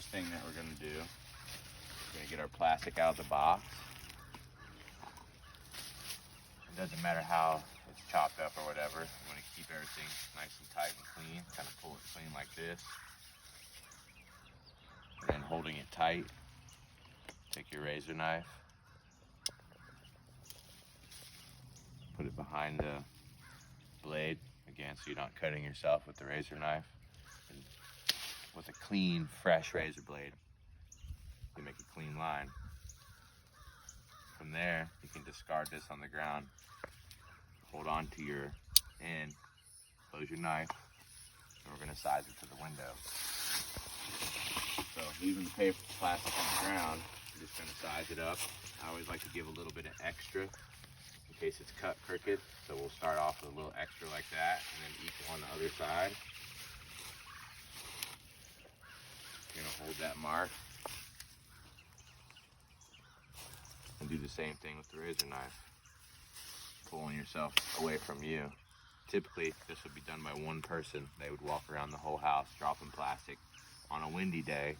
first thing that we're gonna do, we're gonna get our plastic out of the box. It doesn't matter how it's chopped up or whatever. We want to keep everything nice and tight and clean. Kind of pull it clean like this. And then holding it tight, take your razor knife, put it behind the blade, again, so you're not cutting yourself with the razor knife. And with a clean, fresh razor blade, you make a clean line. From there, you can discard this on the ground. Hold on to your end, close your knife, and we're gonna size it to the window. So leaving the paper plastic on the ground, you're just gonna size it up. I always like to give a little bit of extra in case it's cut crooked. So we'll start off with a little extra like that, and then equal on the other side. You're gonna hold that mark. And do the same thing with the razor knife. Pulling yourself away from you. Typically, this would be done by one person. They would walk around the whole house dropping plastic. On a windy day,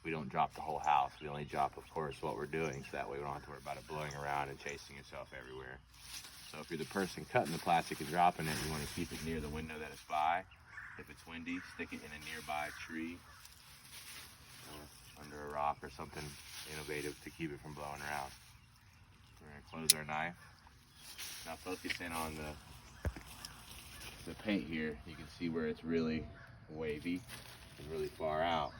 we don't drop the whole house. We only drop, of course, what we're doing, so that way we don't have to worry about it blowing around and chasing yourself everywhere. So if you're the person cutting the plastic and dropping it, you want to keep it near the window that it's by. If it's windy, stick it in a nearby tree or under a rock or something innovative to keep it from blowing around. We're going to close our knife. Now focus in on the paint here. You can see where it's really wavy and really far out.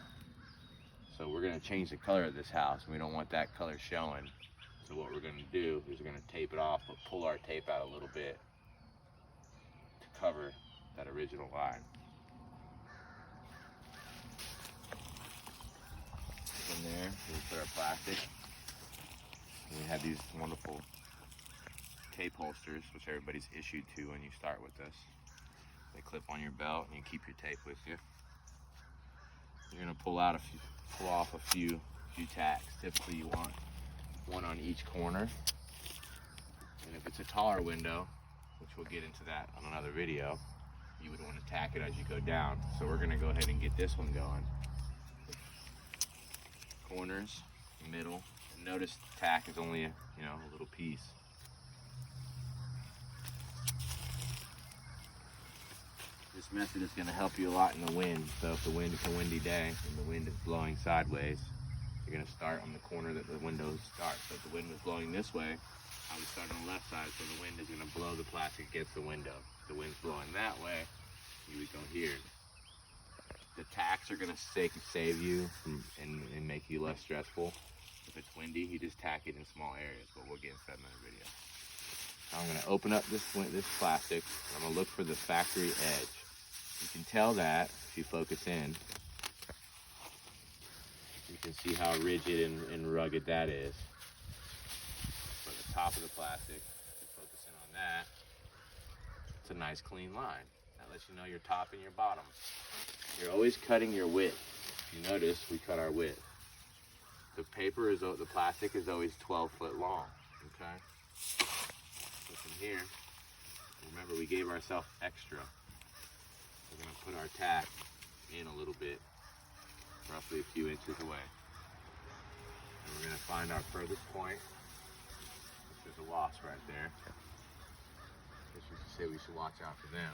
So we're going to change the color of this house. We don't want that color showing. So what we're going to do is we're going to tape it off, but pull our tape out a little bit to cover that original line. From there, we'll put our plastic. And we have these wonderful tape holsters, which everybody's issued to when you start with this. They clip on your belt and you keep your tape with you. You're gonna pull off a few tacks. Typically you want one on each corner. And if it's a taller window, which we'll get into that on another video, you would want to tack it as you go down. So we're gonna go ahead and get this one going. Corners, middle, and notice the tack is only a little piece. This method is going to help you a lot in the wind. So if it's a windy day and the wind is blowing sideways, you're going to start on the corner that the window starts. So if the wind was blowing this way, I would start on the left side, so the wind is going to blow the plastic against the window. If the wind's blowing that way, you would go here. The tacks are going to save you and make you less stressful. If it's windy, you just tack it in small areas, but we'll get into that in another video. Now I'm going to open up this plastic. I'm going to look for the factory edge. You can tell that if you focus in. You can see how rigid and rugged that is. For the top of the plastic, you focus in on that. It's a nice clean line. That lets you know your top and your bottom. You're always cutting your width. If you notice, we cut our width. The plastic is always 12 foot long, okay? So from here, remember we gave ourselves extra. We're gonna put our tack in a little bit, roughly a few inches away. And we're gonna find our furthest point, which is a wasp right there. This is to say we should watch out for them.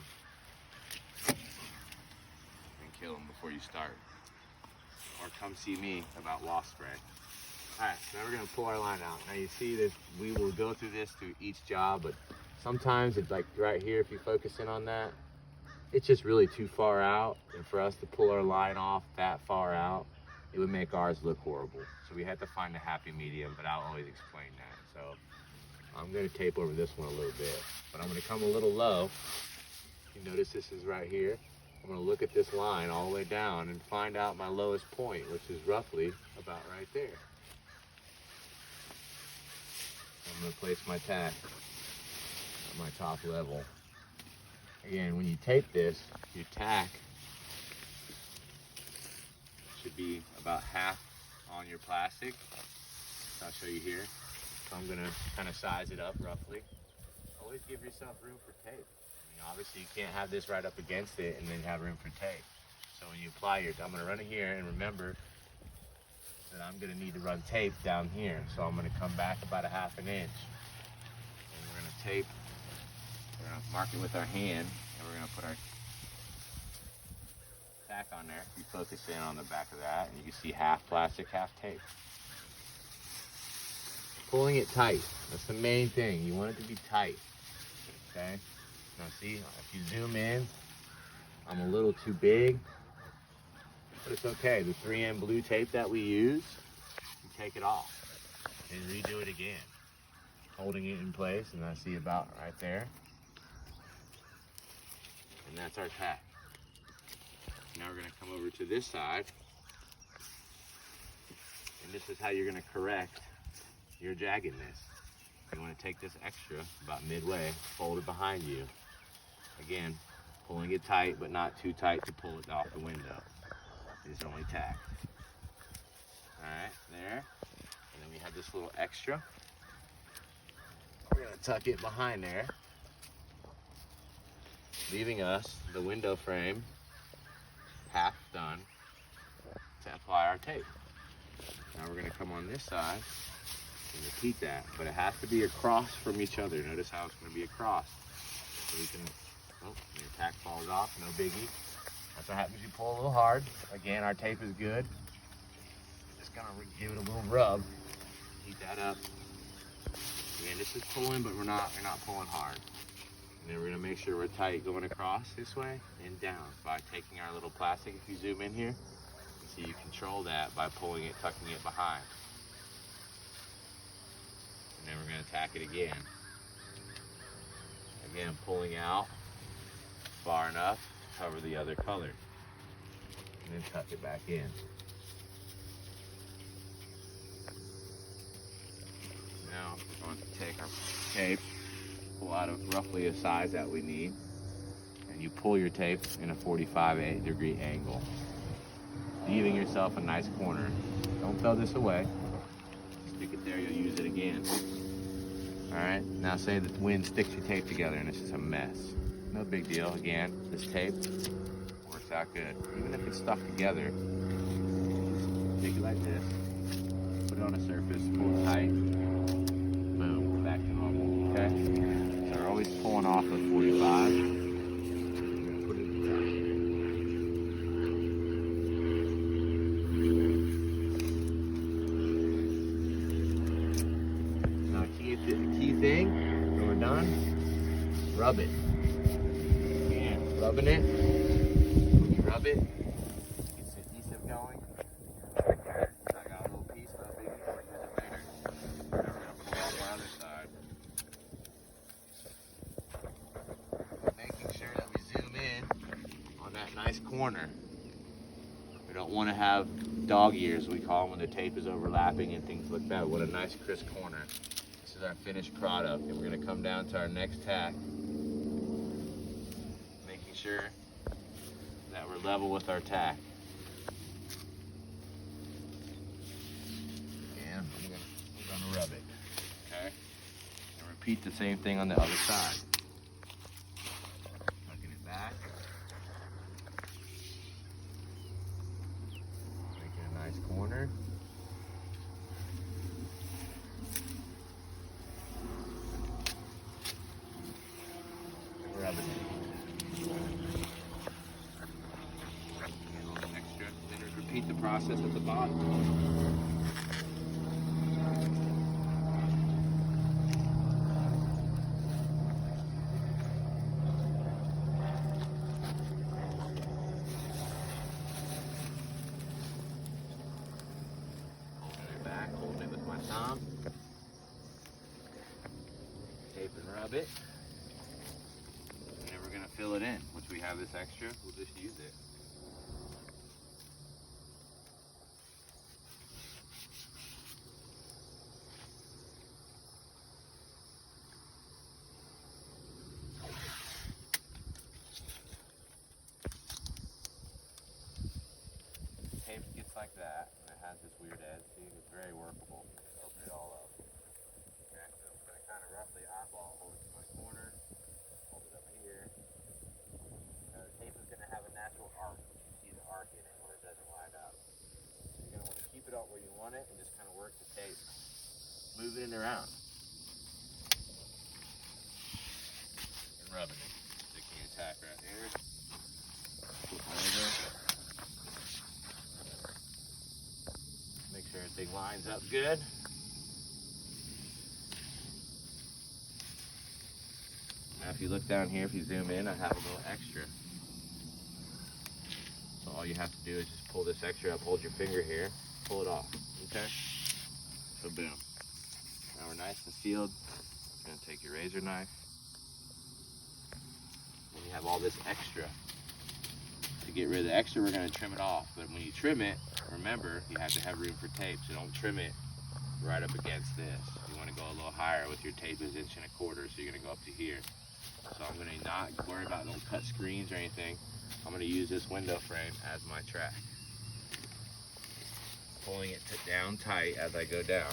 Kill them before you start. Or come see me about wasp spray. Alright, now we're going to pull our line out. Now you see that we will go through this through each job, but sometimes it's like right here, if you focus in on that, it's just really too far out. And for us to pull our line off that far out, it would make ours look horrible. So we had to find a happy medium, but I'll always explain that. So I'm going to tape over this one a little bit, but I'm going to come a little low. You notice this is right here. I'm going to look at this line all the way down and find out my lowest point, which is roughly about right there. I'm going to place my tack at my top level. Again, when you tape this, your tack should be about half on your plastic. So I'll show you here. So I'm going to kind of size it up roughly. Always give yourself room for tape. Obviously you can't have this right up against it and then have room for tape. So when you apply I'm going to run it here, and remember, then I'm gonna need to run tape down here. So I'm gonna come back about a half an inch. And we're gonna tape, we're gonna mark it with our hand, and we're gonna put our tack on there. You focus in on the back of that, and you can see half plastic, half tape. Pulling it tight, that's the main thing. You want it to be tight, okay? Now see, if you zoom in, I'm a little too big, but it's okay. The 3M blue tape that we use, you take it off and redo it again. Holding it in place, and I see about right there. And that's our tack. Now we're gonna come over to this side, and this is how you're gonna correct your jaggedness. You wanna take this extra about midway, fold it behind you. Again, pulling it tight, but not too tight to pull it off the window. These are only tack. All right, there. And then we have this little extra. We're gonna tuck it behind there, leaving us the window frame half done to apply our tape. Now we're gonna come on this side and repeat that, but it has to be across from each other. Notice how it's gonna be across. So we can, oh, your tack falls off, no biggie. That's what happens, you pull a little hard. Again, our tape is good. Just gonna give it a little rub, heat that up. Again, this is pulling, but we're not pulling hard. And then we're gonna make sure we're tight going across this way and down by taking our little plastic. If you zoom in here, you see you control that by pulling it, tucking it behind. And then we're gonna tack it again. Again, pulling out far enough to cover the other color. And then tuck it back in. Now we're going to take our tape, pull out of roughly a size that we need, and you pull your tape in a 45-degree angle, leaving yourself a nice corner. Don't throw this away. Stick it there, you'll use it again. All right, now say that the wind sticks your tape together and it's just a mess. No big deal. Again, this tape works out good. Even if it's stuck together, take it like this, put it on a surface, pull it tight, boom, back to normal, okay? So we're always pulling off the 45. Put it in the now, key thing, when we're done, rub it. Rubbing it, when you rub it, gets the adhesive going. Right there, I got a little piece, no biggie, we'll use it later. Now we're gonna pull off our other side. Making sure that we zoom in on that nice corner. We don't want to have dog ears, we call them, when the tape is overlapping and things like that. What a nice crisp corner. This is our finished product, and we're gonna come down to our next tack. Sure that we're level with our tack. And we're gonna rub it, okay? And repeat the same thing on the other side. Tucking it back. Making a nice corner. Rubbing it. Repeat the process at the bottom. Holding it back, holding it with my thumb. Tape and rub it. And then we're going to fill it in. Once we have this extra, we'll just use it. Like that, and it has this weird edge. See, it's very workable. Open it all up. Okay, so I'm going to kind of roughly eyeball hold it to my corner, hold it up here. Now the tape is going to have a natural arc. You see the arc in it where it doesn't line up. So you're going to want to keep it it out where you want it and just kind of work the tape, moving it around and rubbing it. Sticking your tack right here. Flip over. Make sure everything lines up good. Now if you look down here, if you zoom in, I have a little extra. So all you have to do is just pull this extra up, hold your finger here, pull it off, okay? So boom. Now we're nice and sealed. You're gonna take your razor knife. And you have all this extra. To get rid of the extra, we're gonna trim it off. But when you trim it, remember, you have to have room for tape, so don't trim it right up against this. You wanna go a little higher with your tape is 1.25 inches, so you're gonna go up to here. So I'm gonna not worry about no cut screens or anything. I'm gonna use this window frame as my track. Pulling it down tight as I go down.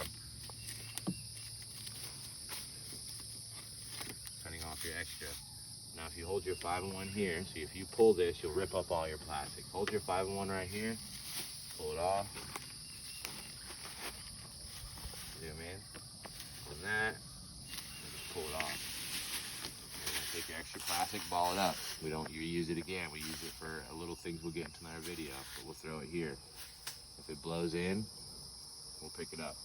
Cutting off your extra. Now if you hold your 5-in-1 here, so if you pull this, you'll rip up all your plastic. Hold your 5-in-1 right here, pull it off. Zoom in, and that, and just pull it off. Take your extra plastic, ball it up. We don't use it again. We use it for little things we'll get into another video, but we'll throw it here. If it blows in, we'll pick it up.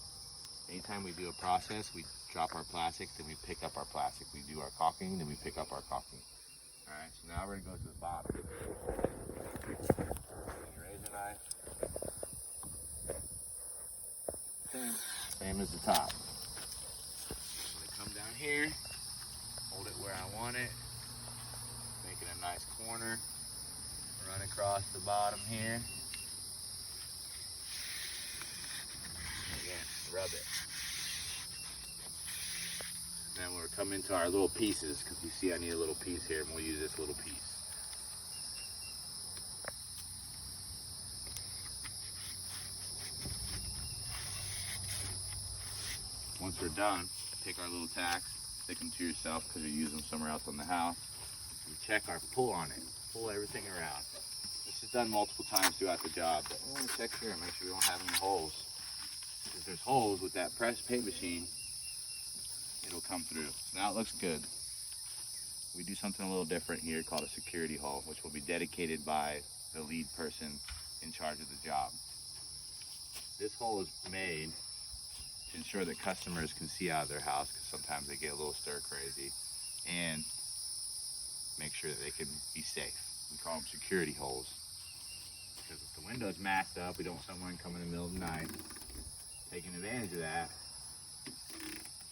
Anytime we do a process, we drop our plastic, then we pick up our plastic. We do our caulking, then we pick up our caulking. All right, so now we're gonna go to the bottom. Razor knife. Same as the top. I'm gonna come down here. Hold it where I want it, make it a nice corner, run across the bottom here, again, rub it. Then we'll come into our little pieces, because you see I need a little piece here, and we'll use this little piece. Once we're done, take our little tacks, stick them to yourself because you use them somewhere else on the house. We check our pull on it. Pull everything around. This is done multiple times throughout the job, but we want to check here and make sure we don't have any holes. If there's holes with that press paint machine, it'll come through. Now it looks good. We do something a little different here called a security hole, which will be dedicated by the lead person in charge of the job. This hole is made to ensure that customers can see out of their house, because sometimes they get a little stir crazy, and make sure that they can be safe. We call them security holes, because if the window's masked up, we don't want someone coming in the middle of the night taking advantage of that,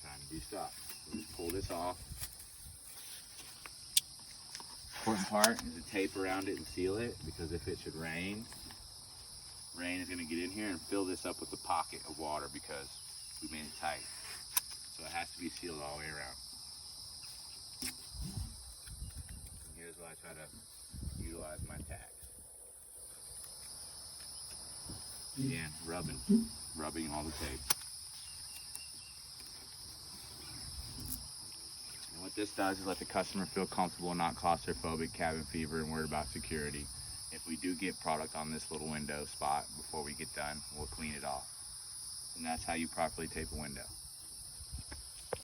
trying to do stuff. So just pull this off. Important part is to tape around it and seal it, because if it should rain is going to get in here and fill this up with a pocket of water, because we made it tight. So it has to be sealed all the way around. And here's where I try to utilize my tacks. Again, rubbing all the tape. And what this does is let the customer feel comfortable, not claustrophobic, cabin fever, and worried about security. If we do get product on this little window spot before we get done, we'll clean it off. And that's how you properly tape a window.